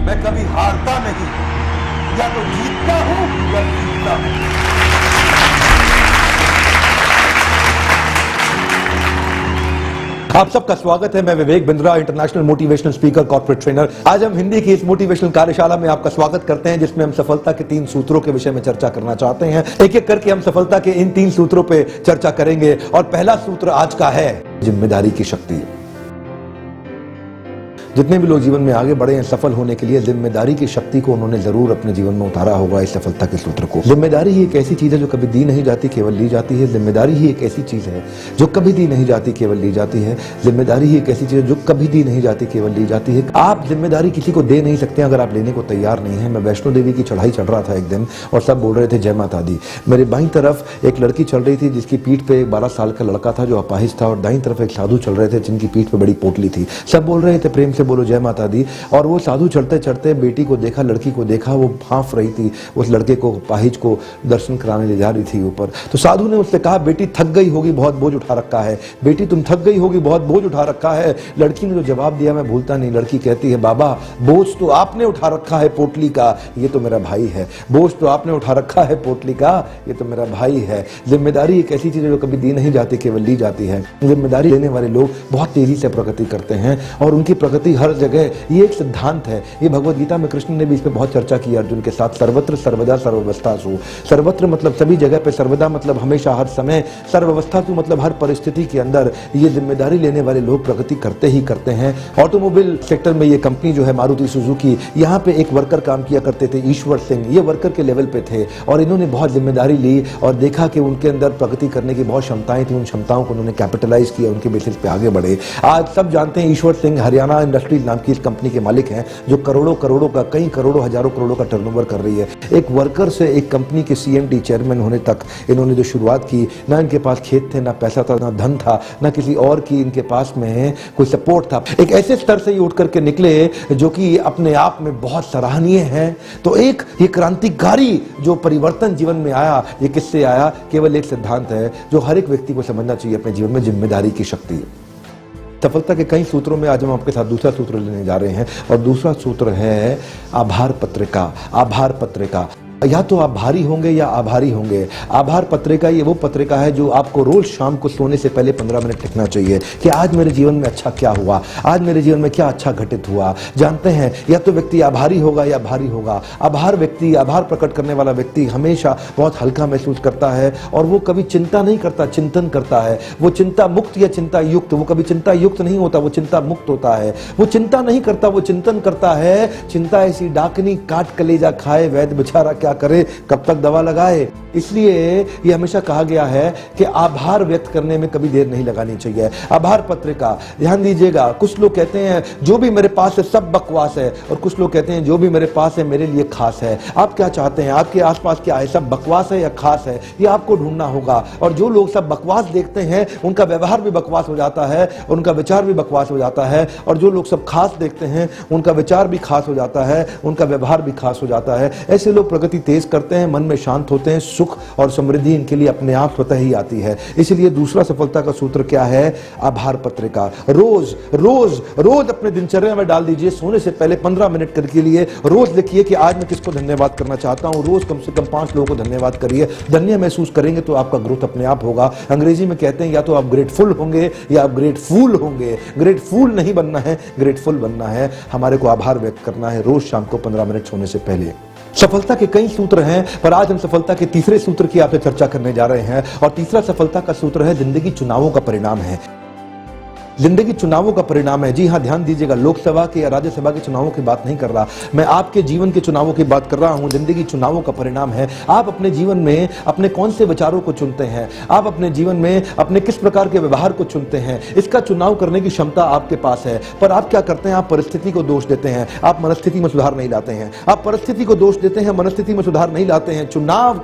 मैं कभी हारता नहीं, या तो जीतता हूं या जीतता हूं। आप सबका स्वागत है। मैं Vivek Bindra, international motivational speaker, corporate trainer. आज हम हिंदी की इस मोटिवेशनल कार्यशाला में आपका स्वागत करते हैं, जिसमें हम सफलता के 3 सूत्रों के विषय में चर्चा करना चाहते हैं। एक एक करके हम सफलता के इन 3 सूत्रों पे चर्चा करेंगे और पहला सूत्र आज का है जिम्मेदारी की शक्ति। जितने भी लोग जीवन में आगे बढ़े हैं सफल होने के लिए, जिम्मेदारी की शक्ति को उन्होंने जरूर अपने जीवन में उतारा होगा, इस सफलता के सूत्र को। जिम्मेदारी ही एक ऐसी चीज है जो कभी दी नहीं जाती, केवल ली जाती है। जिम्मेदारी ही एक ऐसी चीज है जो कभी दी नहीं जाती, केवल ली जाती है। जिम्मेदारी ही एक ऐसी चीज है जो कभी दी नहीं जाती, केवल ली जाती है। आप जिम्मेदारी किसी को दे नहीं सकते अगर आप लेने को तैयार नहीं है। मैं वैष्णो देवी की चढ़ाई चढ़ रहा था एक दिन और सब बोल रहे थे जय माता दी। मेरे बाईं तरफ एक लड़की चल रही थी जिसकी पीठ पे एक 12 साल का लड़का था जो अपाहिज था, और दाईं तरफ एक साधु चल रहे थे जिनकी पीठ पे बड़ी पोटली थी। सब बोल रहे थे प्रेम से बोलो जय माता दी। और वो साधु चलते चलते बेटी को देखा, लड़की को देखा, वो भांफ रही थी उस लड़के को, पाहिज को दर्शन कराने ले जा रही थी ऊपर। तो साधु ने उससे कहा बेटी थक गई होगी, बहुत बोझ उठा रखा है। बेटी तुम थक गई होगी, बहुत बोझ उठा रखा है। लड़की ने जो जवाब दिया मैं भूलता नहीं। लड़की कहती है बाबा बोझ तो आपने उठा रखा है पोटली का, ये तो मेरा भाई है। बोझ तो आपने उठा रखा है पोटली का, ये तो मेरा भाई है। जिम्मेदारी एक ऐसी चीज है जो कभी दी नहीं जाती, केवल ली जाती है। जिम्मेदारी लेने वाले लोग बहुत तेजी से प्रगति करते हैं और उनकी प्रगति हर जगह, ये एक सिद्धांत है। ये भगवद गीता में कृष्ण ने भी इस पे बहुत चर्चा की अर्जुन के साथ। सर्वत्र सर्वदा सर्वावस्थासु। सर्वत्र मतलब सभी जगह पे, सर्वदा मतलब हमेशा हर समय, सर्वावस्थासु मतलब हर परिस्थिति के अंदर। ये जिम्मेदारी लेने वाले लोग प्रगति करते ही करते हैं। ऑटोमोबाइल सेक्टर में ये कंपनी जो है मारुति सुजुकी, यहाँ पे एक वर्कर काम किया करते थे ईश्वर सिंह। ये वर्कर के लेवल पे थे और इन्होंने बहुत जिम्मेदारी ली और देखा कि उनके अंदर प्रगति करने की बहुत क्षमताएं थी। उन क्षमताओं को उन्होंने कैपिटलाइज किया, उनके बेसिस पे आगे बढ़े। आज सब जानते हैं ईश्वर सिंह हरियाणा इंडस्ट्रीज नाम की इस कंपनी के मालिक हैं जो करोड़ों करोड़ों का, कई करोड़ों हजारों करोड़ों का टर्नओवर कर रही है। एक वर्कर से एक कंपनी के सीएमडी चेयरमैन होने तक इन्होंने जो शुरुआत की, ना इनके पास खेत थे, ना पैसा था, ना धन था, ना किसी और की इनके पास में कोई सपोर्ट था। एक ऐसे स्तर से ये उठ करके निकले जो कि अपने आप में बहुत सराहनीय है। तो एक ये क्रांतिकारी जो परिवर्तन जीवन में आया, ये किससे आया? केवल एक सिद्धांत है जो हर एक व्यक्ति को समझना चाहिए अपने जीवन में, जिम्मेदारी की शक्ति। सफलता के कई सूत्रों में आज हम आपके साथ दूसरा सूत्र लेने जा रहे हैं और दूसरा सूत्र है आभार पत्रिका। आभार पत्रिका, या तो आप भारी होंगे या आभारी होंगे। आभार पत्रिका ये वो पत्रिका है जो आपको रोज शाम को सोने से पहले 15 मिनट लिखना चाहिए कि आज मेरे जीवन में अच्छा क्या हुआ, आज मेरे जीवन में क्या अच्छा घटित हुआ। जानते हैं या तो व्यक्ति आभारी होगा या भारी होगा। आभार व्यक्ति, आभार प्रकट करने वाला व्यक्ति हमेशा बहुत हल्का महसूस करता है और वो कभी चिंता नहीं करता, चिंतन करता है। वो चिंता मुक्त या चिंता युक्त, वो कभी चिंता युक्त नहीं होता, वो चिंता मुक्त होता है। वो चिंता नहीं करता, वो चिंतन करता है। चिंता ऐसी डाकनी काट कलेजा खाए, वैद्य बेचारा क्या करे, कब तक दवा लगाए। इसलिए ये हमेशा कहा गया है कि आभार व्यक्त करने में कभी देर नहीं लगानी चाहिए। आभार पत्रिका, ध्यान दीजिएगा। कुछ लोग कहते हैं जो भी मेरे पास है सब बकवास है, और कुछ लोग कहते हैं जो भी मेरे पास है मेरे लिए खास है। आप क्या चाहते हैं? आपके आसपास क्या है? सब बकवास है या खास है? ये आपको ढूंढना होगा। और जो लोग सब बकवास देखते हैं उनका व्यवहार भी बकवास हो जाता है, उनका विचार भी बकवास हो जाता है। और जो लोग सब खास देखते हैं उनका विचार भी खास हो जाता है, उनका व्यवहार भी खास हो जाता है। ऐसे लोग प्रगति तेज करते हैं, मन में शांत होते हैं, सुख और समृद्धि इनके लिए अपने आप स्वतः ही आती है। इसलिए दूसरा सफलता का सूत्र क्या है? आभार पत्रिका। रोज रोज रोज अपने दिनचर्या में डाल दीजिए। सोने से पहले 15 मिनट के लिए रोज लिखिए कि आज मैं किसको धन्यवाद करना चाहता हूं। रोज कम से कम 5 लोगों को धन्यवाद करिए। धन्य महसूस करेंगे तो आपका ग्रोथ अपने आप होगा। अंग्रेजी में कहते हैं या तो आप ग्रेटफुल होंगे या आप ग्रेटफुल होंगे। ग्रेटफुल नहीं बनना है, ग्रेटफुल बनना है। हमारे को आभार व्यक्त करना है रोज शाम को 15 मिनट सोने से पहले। सफलता के कई सूत्र हैं, पर आज हम सफलता के तीसरे सूत्र की आपसे चर्चा करने जा रहे हैं। और तीसरा सफलता का सूत्र है जिंदगी चुनावों का परिणाम है। जिंदगी चुनावों का परिणाम है। जी हां, ध्यान दीजिएगा। लोकसभा के या राज्यसभा के चुनावों की बात नहीं कर रहा मैं, आपके जीवन के चुनावों की बात कर रहा हूं। जिंदगी चुनावों का परिणाम है। आप अपने जीवन में अपने कौन से विचारों को चुनते हैं, आप अपने जीवन में अपने किस प्रकार के व्यवहार को चुनते हैं, इसका चुनाव करने की क्षमता आपके पास है। पर आप क्या करते हैं? आप परिस्थिति को दोष देते हैं, आप मनस्थिति में सुधार नहीं लाते हैं। आप परिस्थिति को दोष देते हैं, मनस्थिति में सुधार नहीं लाते हैं। चुनाव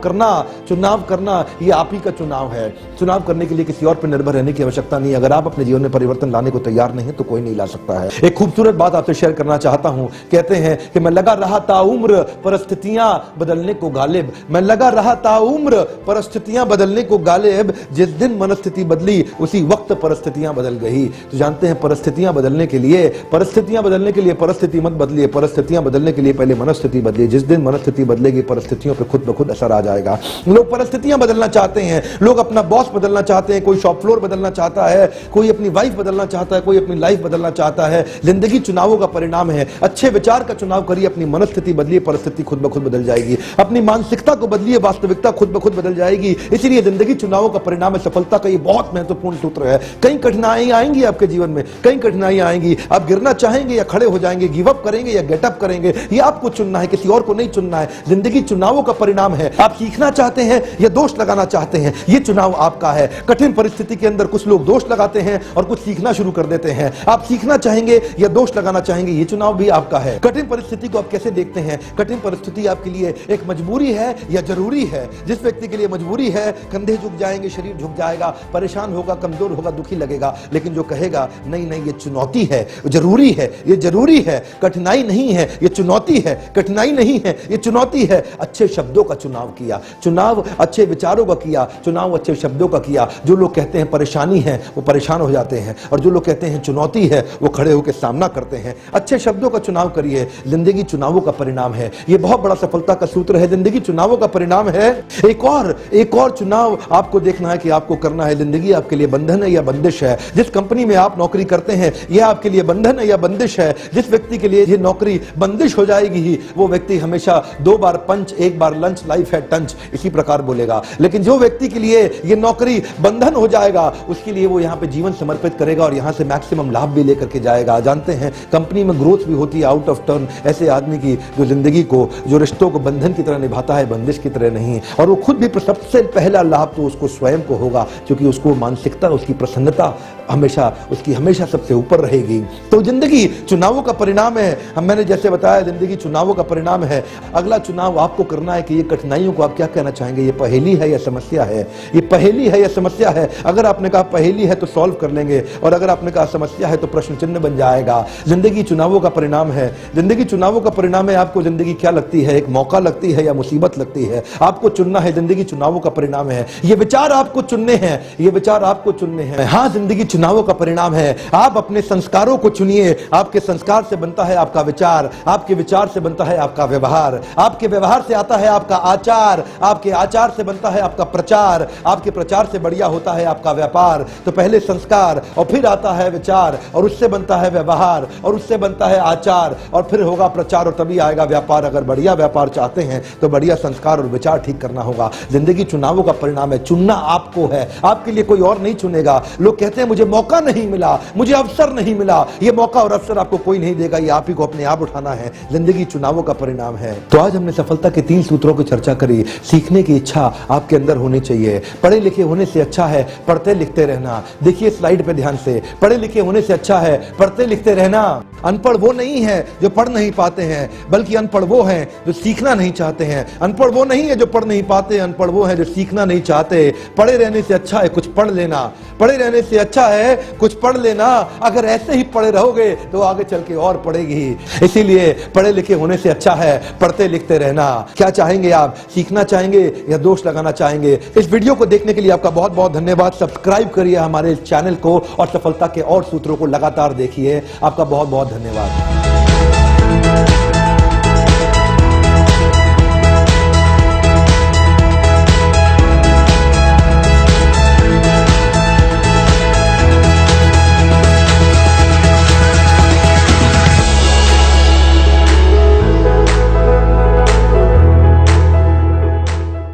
करना ये आप ही का चुनाव है। चुनाव करने के लिए किसी और पर निर्भर रहने की आवश्यकता नहीं। अगर आप अपने जीवन में परिवर्तन परिवर्तन लाने को तैयार नहीं है तो कोई नहीं ला सकता है। एक खूबसूरत बात आपसे शेयर करना चाहता हूं। कहते हैं कि मैं लगा रहा ताउम्र परिस्थितियां बदलने को गालिब, मैं लगा रहा ताउम्र परिस्थितियां बदलने को गालिब, जिस दिन मनस्थिति बदली उसी वक्त परिस्थितियां बदल गई। तो जानते हैं परिस्थितियां बदलने के लिए परिस्थिति मत बदलिए, परिस्थितियां बदलने के लिए पहले मनस्थिति बदलिए। जिस दिन मनस्थिति बदलेगी परिस्थितियों पे खुद ब खुद असर आ जाएगा। लोग परिस्थितियां बदलना चाहते हैं, लोग अपना बॉस बदलना चाहते हैं, कोई शॉप फ्लोर बदलना चाहता है, कोई अपनी वाइफ बदलना चाहता है, कोई अपनी लाइफ बदलना चाहता है। जिंदगी चुनावों का परिणाम है। अच्छे विचार का चुनाव करिए, अपनी मनस्थिति बदलिए, परिस्थिति खुद ब खुद बदल जाएगी। अपनी मानसिकता को बदलिए, वास्तविकता खुद ब खुद बदल जाएगी। इसलिए जिंदगी चुनावों का परिणाम है। सफलता का ये बहुत महत्वपूर्ण सूत्र है। कई कठिनाई आएंगी आपके जीवन में, कई कठिनाई आएंगी। आप गिरना चाहेंगे या खड़े हो जाएंगे, गिव अप करेंगे या गेट अप करेंगे, ये आपको चुनना है, किसी और को नहीं चुनना है। जिंदगी चुनावों का परिणाम है। आप सीखना चाहते हैं या दोष लगाना चाहते हैं, ये चुनाव आपका है। कठिन परिस्थिति के अंदर कुछ लोग दोष लगाते हैं और कुछ सीखना शुरू कर देते हैं। आप सीखना चाहेंगे या दोष लगाना चाहेंगे, ये चुनाव भी आपका है। कठिन परिस्थिति को आप कैसे देखते हैं? कठिन परिस्थिति आपके लिए एक मजबूरी है या जरूरी है? जिस व्यक्ति के लिए मजबूरी है, कंधे झुक जाएंगे, शरीर झुक जाएगा, परेशान होगा, कमजोर होगा, दुखी लगेगा। लेकिन जो कहेगा नहीं नहीं ये चुनौती है, जरूरी है, ये जरूरी है, कठिनाई नहीं है, ये चुनौती है, कठिनाई नहीं है, ये चुनौती है, अच्छे शब्दों का चुनाव किया, चुनाव अच्छे विचारों का किया, चुनाव अच्छे शब्दों का किया। जो लोग कहते हैं परेशानी है वो परेशान हो जाते हैं, और जो लोग कहते हैं चुनौती है वो खड़े होकर सामना करते हैं। अच्छे शब्दों का चुनाव करिए। जिंदगी चुनावों का परिणाम है। ये बहुत बड़ा सफलता का सूत्र है। जिंदगी चुनावों का परिणाम है। एक और चुनाव आपको देखना है कि आपको करना है। जिंदगी आपके लिए बंधन है या बंदिश है? जिस कंपनी में आप नौकरी करते हैं यह आपके लिए बंधन है या बंदिश है? जिस व्यक्ति के लिए ये नौकरी बंदिश हो जाएगी ही, वो व्यक्ति हमेशा 2 बार पंच 1 बार लंच, लाइफ है टंच, इसी प्रकार बोलेगा। लेकिन जो व्यक्ति के लिए ये नौकरी बंधन हो जाएगा, उसके लिए वो यहाँ पे जीवन समर्पित करेगा और यहाँ से मैक्सिमम लाभ भी लेकर के जाएगा। जानते हैं कंपनी में ग्रोथ भी होती है आउट ऑफ टर्न ऐसे आदमी की जो जिंदगी को, जो रिश्तों को बंधन की तरह निभाता है, बंदिश की तरह नहीं। और वो खुद भी सबसे पहला लाभ तो उसको स्वयं को होगा, क्योंकि उसको मानसिकता, उसकी प्रसन्नता हमेशा सबसे ऊपर रहेगी। तो जिंदगी चुनावों का परिणाम है। मैंने जैसे बताया जिंदगी चुनावों का परिणाम है। अगला चुनाव आपको करना है कि ये कठिनाइयों को आप क्या कहना चाहेंगे? ये पहेली है या समस्या है? ये पहेली है या समस्या है? अगर आपने कहा पहेली है तो सॉल्व कर लेंगे, और अगर आपने कहा समस्या है तो प्रश्न चिन्ह बन जाएगा। जिंदगी चुनावों का परिणाम है। जिंदगी चुनावों का परिणाम है। आपको जिंदगी क्या लगती है? एक मौका लगती है या मुसीबत लगती है? आपको चुनना है। जिंदगी चुनावों का परिणाम है। ये विचार आपको चुनने हैं, ये विचार आपको चुनने हैं। हाँ, जिंदगी चुनावों का परिणाम है। आप अपने संस्कारों को चुनिए। आपके संस्कार से बनता है आपका विचार, आपके विचार से बनता है आपका व्यवहार, आपके व्यवहार से आता है आपका आचार, आपके आचार से बनता है आपका प्रचार, आपके प्रचार से बढ़िया होता है आपका व्यापार। तो पहले संस्कार और फिर आता है विचार, और उससे बनता है व्यवहार, और उससे बनता है आचार, और फिर होगा प्रचार, और तभी आएगा व्यापार। अगर बढ़िया व्यापार चाहते हैं तो बढ़िया संस्कार और विचार ठीक करना होगा। जिंदगी चुनावों का परिणाम है। चुनना आपको है, आपके लिए कोई और नहीं चुनेगा। लोग कहते हैं मुझे मौका नहीं मिला, मुझे अवसर नहीं मिला। ये मौका और अवसर आपको कोई नहीं देगा, ये आप ही को अपने आप उठाना है। जिंदगी चुनावों का परिणाम है। तो आज हमने सफलता के 3 सूत्रों की चर्चा करी। सीखने की इच्छा आपके अंदर होनी चाहिए। पढ़े लिखे होने से अच्छा है पढ़ते लिखते रहना। देखिए स्लाइड पे ध्यान से, पढ़े लिखे होने से अच्छा है पढ़ते लिखते रहना। अनपढ़ वो नहीं है जो पढ़ नहीं पाते हैं, बल्कि अनपढ़ वो हैं जो सीखना नहीं चाहते हैं। अनपढ़ वो नहीं है जो पढ़ नहीं पाते, अनपढ़ वो है जो सीखना नहीं चाहते। पढ़े रहने से अच्छा है कुछ पढ़ लेना, पढ़े रहने से अच्छा है कुछ पढ़ लेना। अगर ऐसे ही पढ़े रहोगे तो आगे चल के और पढ़ेगी। इसीलिए पढ़े लिखे होने से अच्छा है पढ़ते लिखते रहना। क्या चाहेंगे आप? सीखना चाहेंगे या दोष लगाना चाहेंगे? इस वीडियो को देखने के लिए आपका बहुत बहुत धन्यवाद। सब्सक्राइब करिए हमारे चैनल को और सफलता के और सूत्रों को लगातार देखिए। आपका बहुत बहुत धन्यवाद।